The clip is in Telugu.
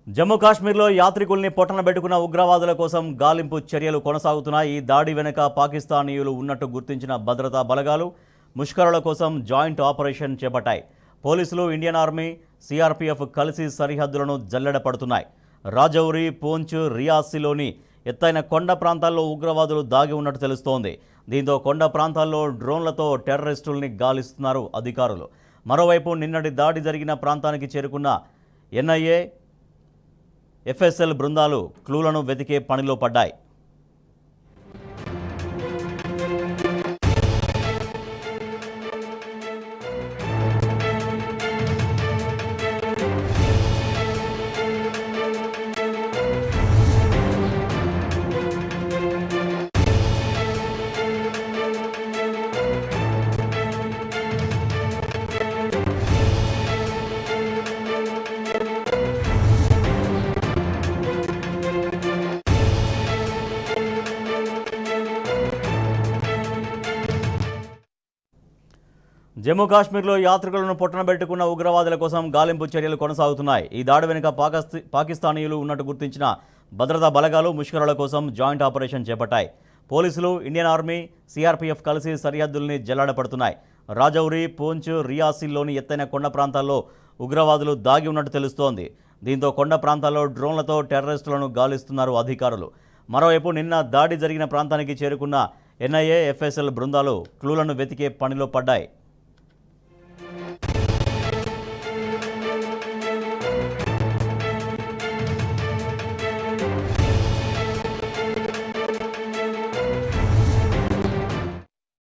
జమ్మూ కాశ్మీర్లో యాత్రికుల్ని పొట్టనబెట్టుకున్న ఉగ్రవాదుల కోసం గాలింపు చర్యలు కొనసాగుతున్నాయి. ఈ దాడి వెనుక పాకిస్తానీయులు ఉన్నట్టు గుర్తించిన భద్రతా బలగాలు ముష్కరుల కోసం జాయింట్ ఆపరేషన్ చేపట్టాయి. పోలీసులు, ఇండియన్ ఆర్మీ, సిఆర్పీఎఫ్ కలిసి సరిహద్దులను జల్లెడపడుతున్నాయి. రాజౌరి, పూంచ్, రియాసీలోని ఎత్తైన కొండ ప్రాంతాల్లో ఉగ్రవాదులు దాగి ఉన్నట్టు తెలుస్తోంది. దీంతో కొండ ప్రాంతాల్లో డ్రోన్లతో టెర్రరిస్టుల్ని గాలిస్తున్నారు అధికారులు. మరోవైపు నిన్నటి దాడి జరిగిన ప్రాంతానికి చేరుకున్న ఎన్ఐఏ, ఎఫ్ఎస్ఎల్ బృందాలు క్లూలను వెతికే పనిలో పడ్డాయి. జమ్మూ కాశ్మీర్లో యాత్రికులను పొట్టనబెట్టుకున్న ఉగ్రవాదుల కోసం గాలింపు చర్యలు కొనసాగుతున్నాయి. ఈ దాడి వెనుక పాకిస్తానీయులు ఉన్నట్టు గుర్తించిన భద్రతా బలగాలు ముష్కరుల కోసం జాయింట్ ఆపరేషన్ చేపట్టాయి. పోలీసులు, ఇండియన్ ఆర్మీ, సిఆర్పీఎఫ్ కలిసి సరిహద్దుల్ని జల్లెడపడుతున్నాయి. రాజౌరి, పూంచ్, రియాసీల్లోని ఎత్తైన కొండ ప్రాంతాల్లో ఉగ్రవాదులు దాగి ఉన్నట్టు తెలుస్తోంది. దీంతో కొండ ప్రాంతాల్లో డ్రోన్లతో టెర్రరిస్టులను గాలిస్తున్నారు అధికారులు. మరోవైపు నిన్న దాడి జరిగిన ప్రాంతానికి చేరుకున్న ఎన్ఐఏ, ఎఫ్ఎస్ఎల్ బృందాలు క్లూలను వెతికే పనిలో పడ్డాయి.